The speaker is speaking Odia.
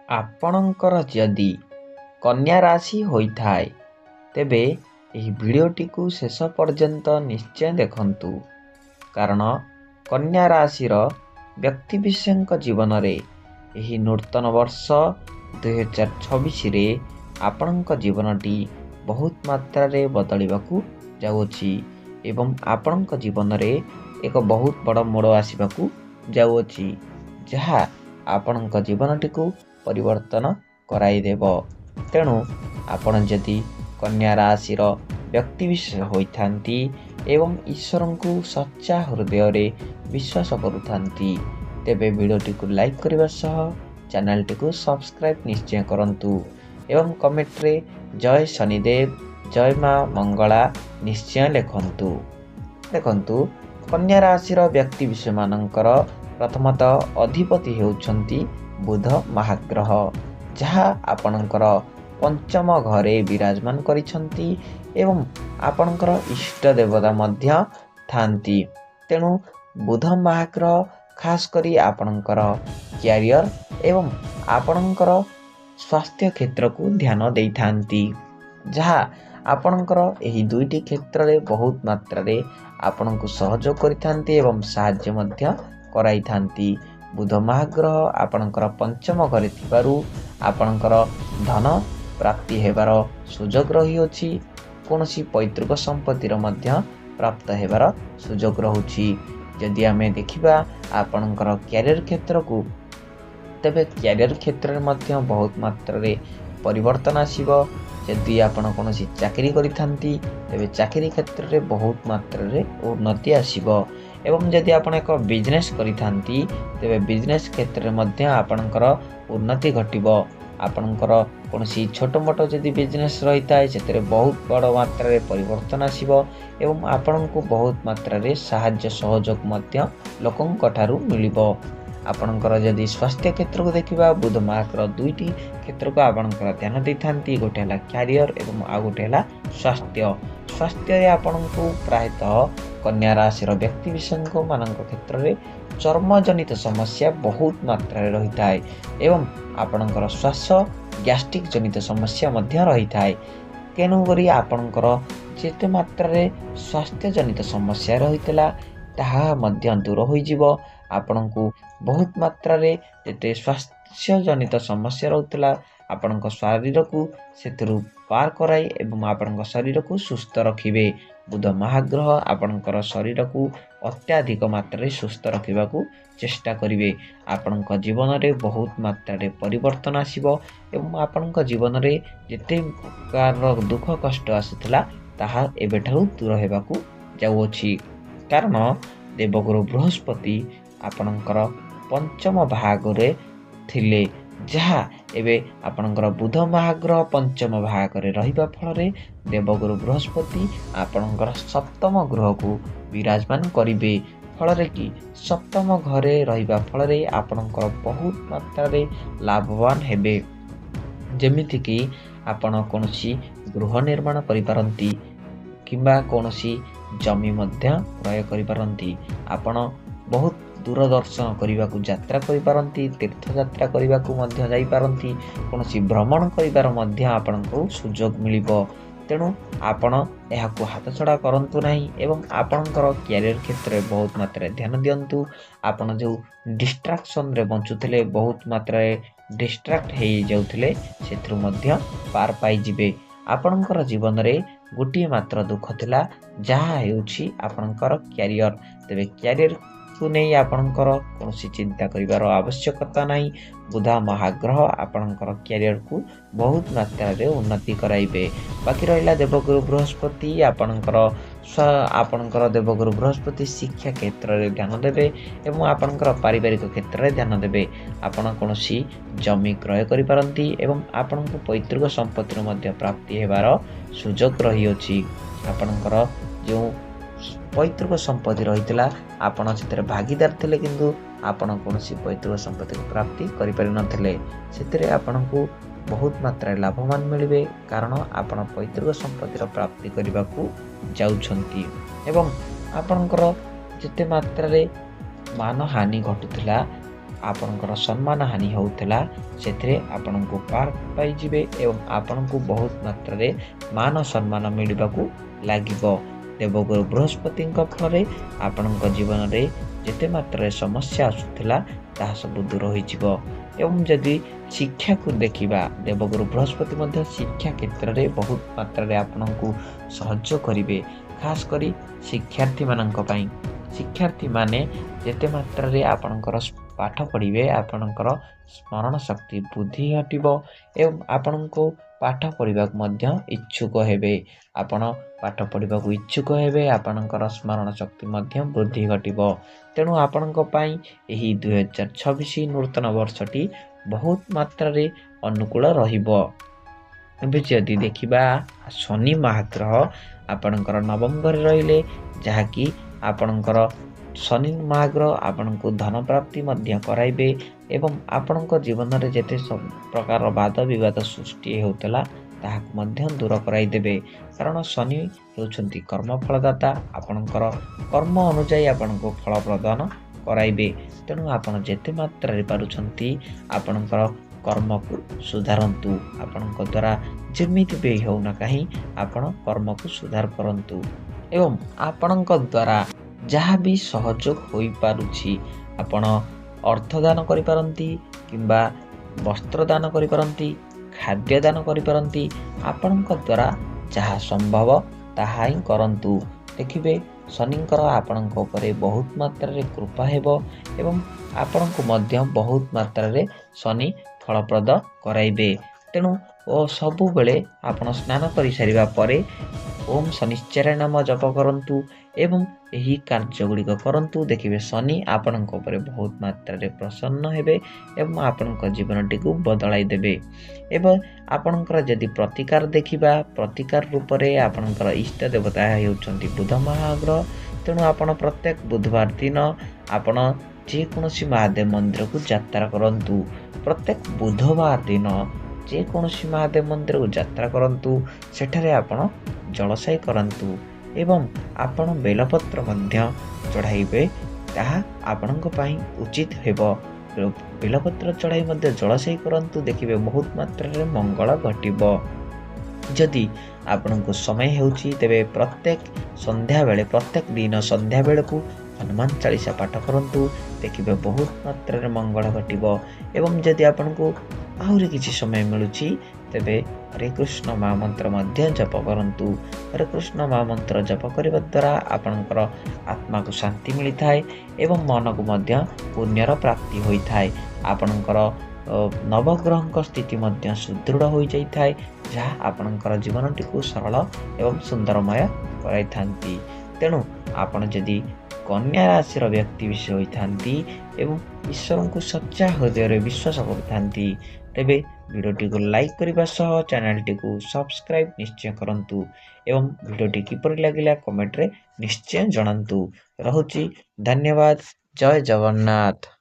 ଆପଣଙ୍କର ଯଦି କନ୍ୟା ରାଶି ହୋଇଥାଏ ତେବେ ଏହି ଭିଡ଼ିଓଟିକୁ ଶେଷ ପର୍ଯ୍ୟନ୍ତ ନିଶ୍ଚୟ ଦେଖନ୍ତୁ, କାରଣ କନ୍ୟା ରାଶିର ବ୍ୟକ୍ତିବିଶେଷଙ୍କ ଜୀବନରେ ଏହି ନୂତନ ବର୍ଷ 2026ରେ ଆପଣଙ୍କ ଜୀବନଟି ବହୁତ ମାତ୍ରାରେ ବଦଳିବାକୁ ଯାଉଅଛି ଏବଂ ଆପଣଙ୍କ ଜୀବନରେ ଏକ ବହୁତ ବଡ଼ ମୋଡ଼ ଆସିବାକୁ ଯାଉଅଛି, ଯାହା ଆପଣଙ୍କ ଜୀବନଟିକୁ ପରିବର୍ତ୍ତନ କରାଇଦେବ। ତେଣୁ ଆପଣ ଯଦି କନ୍ୟା ରାଶିର ବ୍ୟକ୍ତିବିଶେଷ ହୋଇଥାନ୍ତି ଏବଂ ଈଶ୍ୱରଙ୍କୁ ସଚ୍ଚା ହୃଦୟରେ ବିଶ୍ୱାସ କରୁଥାନ୍ତି, ତେବେ ଭିଡ଼ିଓଟିକୁ ଲାଇକ୍ କରିବା ସହ ଚ୍ୟାନେଲଟିକୁ ସବସ୍କ୍ରାଇବ୍ ନିଶ୍ଚୟ କରନ୍ତୁ ଏବଂ କମେଣ୍ଟରେ ଜୟ ଶନିଦେବ, ଜୟ ମା ମଙ୍ଗଳା ନିଶ୍ଚୟ ଲେଖନ୍ତୁ। ଦେଖନ୍ତୁ, କନ୍ୟା ରାଶିର ବ୍ୟକ୍ତିବିଶେଷମାନଙ୍କର ପ୍ରଥମତଃ ଅଧିପତି ହେଉଛନ୍ତି ବୁଧ ମହାଗ୍ରହ, ଯାହା ଆପଣଙ୍କର ପଞ୍ଚମ ଘରେ ବିରାଜମାନ କରିଛନ୍ତି ଏବଂ ଆପଣଙ୍କର ଇଷ୍ଟ ଦେବତା ମଧ୍ୟ ଥାନ୍ତି। ତେଣୁ ବୁଧ ମହାଗ୍ରହ ଖାସ କରି ଆପଣଙ୍କର କ୍ୟାରିୟର ଏବଂ ଆପଣଙ୍କର ସ୍ୱାସ୍ଥ୍ୟ କ୍ଷେତ୍ରକୁ ଧ୍ୟାନ ଦେଇଥାନ୍ତି, ଯାହା ଆପଣଙ୍କର ଏହି ଦୁଇଟି କ୍ଷେତ୍ରରେ ବହୁତ ମାତ୍ରାରେ ଆପଣଙ୍କୁ ସହଯୋଗ କରିଥାନ୍ତି ଏବଂ ସାହାଯ୍ୟ ମଧ୍ୟ କରାଇଥାନ୍ତି। ବୁଧ ମହାଗ୍ରହ ଆପଣଙ୍କର ପଞ୍ଚମ ଘରେ ଥିବାରୁ ଆପଣଙ୍କର ଧନ ପ୍ରାପ୍ତି ହେବାର ସୁଯୋଗ ରହିଅଛି। କୌଣସି ପୈତୃକ ସମ୍ପତ୍ତିର ମଧ୍ୟ ପ୍ରାପ୍ତ ହେବାର ସୁଯୋଗ ରହୁଛି। ଯଦି ଆମେ ଦେଖିବା ଆପଣଙ୍କର କ୍ୟାରିୟର କ୍ଷେତ୍ରକୁ, ତେବେ କ୍ୟାରିୟର କ୍ଷେତ୍ରରେ ମଧ୍ୟ ବହୁତ ମାତ୍ରାରେ ପରିବର୍ତ୍ତନ ଆସିବ। ଯଦି ଆପଣ କୌଣସି ଚାକିରି କରିଥାନ୍ତି ତେବେ ଚାକିରି କ୍ଷେତ୍ରରେ ବହୁତ ମାତ୍ରାରେ ଉନ୍ନତି ଆସିବ ଏବଂ ଯଦି ଆପଣ ଏକ ବିଜନେସ୍ କରିଥାନ୍ତି ତେବେ ବିଜନେସ୍ କ୍ଷେତ୍ରରେ ମଧ୍ୟ ଆପଣଙ୍କର ଉନ୍ନତି ଘଟିବ। ଆପଣଙ୍କର କୌଣସି ଛୋଟ ମୋଟ ଯଦି ବିଜନେସ୍ ରହିଥାଏ ସେଥିରେ ବହୁତ ବଡ଼ ମାତ୍ରାରେ ପରିବର୍ତ୍ତନ ଆସିବ ଏବଂ ଆପଣଙ୍କୁ ବହୁତ ମାତ୍ରାରେ ସାହାଯ୍ୟ ସହଯୋଗ ମଧ୍ୟ ଲୋକଙ୍କ ଠାରୁ ମିଳିବ। ଆପଣଙ୍କର ଯଦି ସ୍ୱାସ୍ଥ୍ୟ କ୍ଷେତ୍ରକୁ ଦେଖିବା, ବୁଧ ମହାଗ୍ରହ ଦୁଇଟି କ୍ଷେତ୍ରକୁ ଆପଣଙ୍କର ଧ୍ୟାନ ଦେଇଥାନ୍ତି। ଗୋଟେ ହେଲା କ୍ୟାରିୟର ଏବଂ ଆଉ ଗୋଟେ ହେଲା ସ୍ୱାସ୍ଥ୍ୟ। ସ୍ୱାସ୍ଥ୍ୟରେ ଆପଣଙ୍କୁ ପ୍ରାୟତଃ କନ୍ୟା ରାଶିର ବ୍ୟକ୍ତିବିଶେଷଙ୍କ ମାନଙ୍କ କ୍ଷେତ୍ରରେ ଚର୍ମଜନିତ ସମସ୍ୟା ବହୁତ ମାତ୍ରାରେ ରହିଥାଏ ଏବଂ ଆପଣଙ୍କର ଶ୍ୱାସ ଗ୍ୟାଷ୍ଟ୍ରିକ୍ ଜନିତ ସମସ୍ୟା ମଧ୍ୟ ରହିଥାଏ। ତେଣୁକରି ଆପଣଙ୍କର ଯେତେ ମାତ୍ରାରେ ସ୍ୱାସ୍ଥ୍ୟଜନିତ ସମସ୍ୟା ରହିଥିଲା ତାହା ମଧ୍ୟ ଦୂର ହୋଇଯିବ। ଆପଣଙ୍କୁ ବହୁତ ମାତ୍ରାରେ ଯେତେ ସ୍ୱାସ୍ଥ୍ୟଜନିତ ସମସ୍ୟା ରହୁଥିଲା ଆପଣଙ୍କ ଶରୀରକୁ ସେଥିରୁ ପାର କରାଇ ଏବଂ ଆପଣଙ୍କ ଶରୀରକୁ ସୁସ୍ଥ ରଖିବେ। ବୁଧ ମହାଗ୍ରହ ଆପଣଙ୍କର ଶରୀରକୁ ଅତ୍ୟଧିକ ମାତ୍ରାରେ ସୁସ୍ଥ ରଖିବାକୁ ଚେଷ୍ଟା କରିବେ। ଆପଣଙ୍କ ଜୀବନରେ ବହୁତ ମାତ୍ରାରେ ପରିବର୍ତ୍ତନ ଆସିବ ଏବଂ ଆପଣଙ୍କ ଜୀବନରେ ଯେତେ ପ୍ରକାରର ଦୁଃଖ କଷ୍ଟ ଆସୁଥିଲା ତାହା ଏବେଠାରୁ ଦୂର ହେବାକୁ ଯାଉଅଛି, କାରଣ ଦେବଗୁରୁ ବୃହସ୍ପତି ଆପଣଙ୍କର ପଞ୍ଚମ ଭାଗରେ ଥିଲେ, ଯାହା ଏବେ ଆପଣଙ୍କର ବୁଧ ମହାଗ୍ରହ ପଞ୍ଚମ ଭାଗରେ ରହିବା ଫଳରେ ଦେବଗୁରୁ ବୃହସ୍ପତି ଆପଣଙ୍କର ସପ୍ତମ ଗୃହକୁ ବିରାଜମାନ କରିବେ। ଫଳରେ କି ସପ୍ତମ ଘରେ ରହିବା ଫଳରେ ଆପଣଙ୍କର ବହୁତ ମାତ୍ରାରେ ଲାଭବାନ ହେବେ। ଯେମିତିକି ଆପଣ କୌଣସି ଗୃହ ନିର୍ମାଣ କରିପାରନ୍ତି କିମ୍ବା କୌଣସି ଜମି ମଧ୍ୟ କ୍ରୟ କରିପାରନ୍ତି। ଆପଣ ବହୁତ ଦୂରଦର୍ଶନ କରିବାକୁ ଯାତ୍ରା କରିପାରନ୍ତି, ତୀର୍ଥଯାତ୍ରା କରିବାକୁ ମଧ୍ୟ ଯାଇପାରନ୍ତି, କୌଣସି ଭ୍ରମଣ କରିବାର ମଧ୍ୟ ଆପଣଙ୍କୁ ସୁଯୋଗ ମିଳିବ। ତେଣୁ ଆପଣ ଏହାକୁ ହାତଛଡ଼ା କରନ୍ତୁ ନାହିଁ ଏବଂ ଆପଣଙ୍କର କ୍ୟାରିୟର କ୍ଷେତ୍ରରେ ବହୁତ ମାତ୍ରାରେ ଧ୍ୟାନ ଦିଅନ୍ତୁ। ଆପଣ ଯେଉଁ ଡିଷ୍ଟ୍ରାକ୍ସନରେ ବଞ୍ଚୁଥିଲେ, ବହୁତ ମାତ୍ରାରେ ଡିଷ୍ଟ୍ରାକ୍ଟ ହେଇଯାଉଥିଲେ, ସେଥିରୁ ମଧ୍ୟ ପାର ପାଇଯିବେ। ଆପଣଙ୍କର ଜୀବନରେ ଗୋଟିଏ ମାତ୍ର ଦୁଃଖ ଥିଲା, ଯାହା ହେଉଛି ଆପଣଙ୍କର କ୍ୟାରିୟର। ତେବେ କ୍ୟାରିୟରକୁ ନେଇ ଆପଣଙ୍କର କୌଣସି ଚିନ୍ତା କରିବାର ଆବଶ୍ୟକତା ନାହିଁ। ବୁଧ ମହାଗ୍ରହ ଆପଣଙ୍କର କ୍ୟାରିୟରକୁ ବହୁତ ମାତ୍ରାରେ ଉନ୍ନତି କରାଇବେ। ବାକି ରହିଲା ଦେବଗୁରୁ ବୃହସ୍ପତି ଆପଣଙ୍କର ଦେବଗୁରୁ ବୃହସ୍ପତି ଶିକ୍ଷା କ୍ଷେତ୍ରରେ ଧ୍ୟାନ ଦେବେ ଏବଂ ଆପଣଙ୍କର ପାରିବାରିକ କ୍ଷେତ୍ରରେ ଧ୍ୟାନ ଦେବେ। ଆପଣ କୌଣସି ଜମି କ୍ରୟ କରିପାରନ୍ତି ଏବଂ ଆପଣଙ୍କୁ ପୈତୃକ ସମ୍ପତ୍ତିର ମଧ୍ୟ ପ୍ରାପ୍ତି ହେବାର ସୁଯୋଗ ରହିଅଛି। ଆପଣଙ୍କର ଯେଉଁ ପୈତୃକ ସମ୍ପତ୍ତି ରହିଥିଲା ଆପଣ ସେଥିରେ ଭାଗିଦାର ଥିଲେ, କିନ୍ତୁ ଆପଣ କୌଣସି ପୈତୃକ ସମ୍ପତ୍ତିକୁ ପ୍ରାପ୍ତି କରିପାରିନଥିଲେ। ସେଥିରେ ଆପଣଙ୍କୁ ବହୁତ ମାତ୍ରାରେ ଲାଭବାନ ମିଳିବେ, କାରଣ ଆପଣ ପୈତୃକ ସମ୍ପତ୍ତିର ପ୍ରାପ୍ତି କରିବାକୁ ଯାଉଛନ୍ତି ଏବଂ ଆପଣଙ୍କର ଯେତେ ମାତ୍ରାରେ ମାନହାନି ଘଟୁଥିଲା ଆପଣଙ୍କର ସମ୍ମାନ ହାନି ହେଉଥିଲା ସେଥିରେ ଆପଣଙ୍କୁ ପାର ପାଇଯିବେ ଏବଂ ଆପଣଙ୍କୁ ବହୁତ ମାତ୍ରାରେ ମାନ ସମ୍ମାନ ମିଳିବାକୁ ଲାଗିବ। ଦେବଗୁରୁ ବୃହସ୍ପତିଙ୍କ ଫଳରେ ଆପଣଙ୍କ ଜୀବନରେ ଯେତେ ମାତ୍ରାରେ ସମସ୍ୟା ଆସୁଥିଲା ତାହା ସବୁ ଦୂର ହୋଇଯିବ। ଏବଂ ଯଦି ଶିକ୍ଷାକୁ ଦେଖିବା, ଦେବଗୁରୁ ବୃହସ୍ପତି ମଧ୍ୟ ଶିକ୍ଷା କ୍ଷେତ୍ରରେ ବହୁତ ମାତ୍ରାରେ ଆପଣଙ୍କୁ ସହଯୋଗ କରିବେ। ଖାସ୍ କରି ଶିକ୍ଷାର୍ଥୀମାନଙ୍କ ପାଇଁ। ଶିକ୍ଷାର୍ଥୀମାନେ ଯେତେ ମାତ୍ରାରେ ଆପଣଙ୍କର ପାଠ ପଢ଼ିବେ ଆପଣଙ୍କର ସ୍ମରଣ ଶକ୍ତି ବୃଦ୍ଧି ଘଟିବ ଏବଂ ଆପଣଙ୍କୁ ପାଠ ପଢ଼ିବାକୁ ମଧ୍ୟ ଇଚ୍ଛୁକ ହେବେ। ଆପଣ ପାଠ ପଢ଼ିବାକୁ ଇଚ୍ଛୁକ ହେବେ, ଆପଣଙ୍କର ସ୍ମରଣ ଶକ୍ତି ମଧ୍ୟ ବୃଦ୍ଧି ଘଟିବ। ତେଣୁ ଆପଣଙ୍କ ପାଇଁ ଏହି 2026 ନୂତନ ବର୍ଷଟି ବହୁତ ମାତ୍ରାରେ ଅନୁକୂଳ ରହିବ। ଏବେ ଯଦି ଦେଖିବା ଶନି ମହାଗ୍ରହ ଆପଣଙ୍କର ନବମ ଘରେ ରହିଲେ, ଯାହାକି ଆପଣଙ୍କର ଶନି ମହାଗ୍ରହ ଆପଣଙ୍କୁ ଧନ ପ୍ରାପ୍ତି ମଧ୍ୟ କରାଇବେ ଏବଂ ଆପଣଙ୍କ ଜୀବନରେ ଯେତେ ସବୁ ପ୍ରକାର ବାଦ ବିବାଦ ସୃଷ୍ଟି ହେଉଥିଲା ତାହାକୁ ମଧ୍ୟ ଦୂର କରାଇଦେବେ। କାରଣ ଶନି ହେଉଛନ୍ତି କର୍ମଫଳଦାତା, ଆପଣଙ୍କର କର୍ମ ଅନୁଯାୟୀ ଆପଣଙ୍କୁ ଫଳ ପ୍ରଦାନ କରାଇବେ। ତେଣୁ ଆପଣ ଯେତେ ମାତ୍ରାରେ ପାରୁଛନ୍ତି ଆପଣଙ୍କର କର୍ମକୁ ସୁଧାରନ୍ତୁ। ଆପଣଙ୍କ ଦ୍ୱାରା ଯେମିତି ବି ହେଉନା କାହିଁ ଆପଣ କର୍ମକୁ ସୁଧାର କରନ୍ତୁ ଏବଂ ଆପଣଙ୍କ ଦ୍ୱାରା ଯାହା ବି ସହଯୋଗ ହୋଇପାରୁଛି ଆପଣ ଅର୍ଥ ଦାନ କରିପାରନ୍ତି କିମ୍ବା ବସ୍ତ୍ର ଦାନ କରିପାରନ୍ତି, ଖାଦ୍ୟ ଦାନ କରିପାରନ୍ତି। ଆପଣଙ୍କ ଦ୍ୱାରା ଯାହା ସମ୍ଭବ ତାହା ହିଁ କରନ୍ତୁ। ଦେଖିବେ ଶନିଙ୍କର ଆପଣଙ୍କ ଉପରେ ବହୁତ ମାତ୍ରାରେ କୃପା ହେବ ଏବଂ ଆପଣଙ୍କୁ ମଧ୍ୟ ବହୁତ ମାତ୍ରାରେ ଶନି ଫଳପ୍ରଦ କରାଇବେ। ତେଣୁ ସବୁବେଳେ ଆପଣ ସ୍ନାନ କରିସାରିବା ପରେ ଓମ୍ ଶନିଶ୍ଚରାୟ ନାମ ଜପ କରନ୍ତୁ ଏବଂ ଏହି କାର୍ଯ୍ୟଗୁଡ଼ିକ କରନ୍ତୁ। ଦେଖିବେ ଶନି ଆପଣଙ୍କ ଉପରେ ବହୁତ ମାତ୍ରାରେ ପ୍ରସନ୍ନ ହେବେ ଏବଂ ଆପଣଙ୍କ ଜୀବନଟିକୁ ବଦଳାଇ ଦେବେ। ଏବଂ ଆପଣଙ୍କର ଯଦି ପ୍ରତିକାର ଦେଖିବା, ପ୍ରତିକାର ରୂପରେ ଆପଣଙ୍କର ଇଷ୍ଟ ଦେବତା ହେଉଛନ୍ତି ବୁଧ ମହାଗ୍ରହ। ତେଣୁ ଆପଣ ପ୍ରତ୍ୟେକ ବୁଧବାର ଦିନ ଆପଣ ଯେକୌଣସି ମହାଦେବ ମନ୍ଦିରକୁ ଯାତ୍ରା କରନ୍ତୁ। ପ୍ରତ୍ୟେକ ବୁଧବାର ଦିନ ଯେକୌଣସି ମହାଦେବ ମନ୍ଦିରକୁ ଯାତ୍ରା କରନ୍ତୁ, ସେଠାରେ ଆପଣ ଜଳସାଇ କରନ୍ତୁ ଏବଂ ଆପଣ ବେଲପତ୍ର ମଧ୍ୟ ଚଢ଼ାଇବେ। ତାହା ଆପଣଙ୍କ ପାଇଁ ଉଚିତ ହେବ। ବେଲପତ୍ର ଚଢ଼ାଇ ମଧ୍ୟ ଜଳସାଇ କରନ୍ତୁ, ଦେଖିବେ ବହୁତ ମାତ୍ରାରେ ମଙ୍ଗଳ ଘଟିବ। ଯଦି ଆପଣଙ୍କୁ ସମୟ ହେଉଛି ତେବେ ପ୍ରତ୍ୟେକ ଦିନ ସନ୍ଧ୍ୟାବେଳକୁ ହନୁମାନ ଚାଳିଶା ପାଠ କରନ୍ତୁ, ଦେଖିବେ ବହୁତ ମାତ୍ରାରେ ମଙ୍ଗଳ ଘଟିବ। ଏବଂ ଯଦି ଆପଣଙ୍କୁ ଆହୁରି କିଛି ସମୟ ମିଳୁଛି ତେବେ ହରେ କୃଷ୍ଣ ମହାମନ୍ତ୍ର ମଧ୍ୟ ଜପ କରନ୍ତୁ। ହରେ କୃଷ୍ଣ ମହାମନ୍ତ୍ର ଜପ କରିବା ଦ୍ୱାରା ଆପଣଙ୍କର ଆତ୍ମାକୁ ଶାନ୍ତି ମିଳିଥାଏ ଏବଂ ମନକୁ ମଧ୍ୟ ପୁଣ୍ୟର ପ୍ରାପ୍ତି ହୋଇଥାଏ। ଆପଣଙ୍କର ନବଗ୍ରହଙ୍କ ସ୍ଥିତି ମଧ୍ୟ ସୁଦୃଢ଼ ହୋଇଯାଇଥାଏ, ଯାହା ଆପଣଙ୍କର ଜୀବନଟିକୁ ସରଳ ଏବଂ ସୁନ୍ଦରମୟ କରାଇଥାନ୍ତି। ତେଣୁ ଆପଣ ଯଦି କନ୍ୟା ରାଶିର ବ୍ୟକ୍ତି ବିଶେଷ ହୋଇଥାନ୍ତି ଏବଂ ଈଶ୍ୱରଙ୍କୁ ସଚ୍ଚା ହୃଦୟରେ ବିଶ୍ୱାସ କରୁଥାନ୍ତି, ତେବେ ଭିଡ଼ିଓଟିକୁ ଲାଇକ୍ କରିବା ସହ ଚ୍ୟାନେଲଟିକୁ ସବସ୍କ୍ରାଇବ୍ ନିଶ୍ଚୟ କରନ୍ତୁ ଏବଂ ଭିଡ଼ିଓଟି କିପରି ଲାଗିଲା କମେଣ୍ଟରେ ନିଶ୍ଚୟ ଜଣାନ୍ତୁ। ରହୁଛି, ଧନ୍ୟବାଦ। ଜୟ ଜଗନ୍ନାଥ।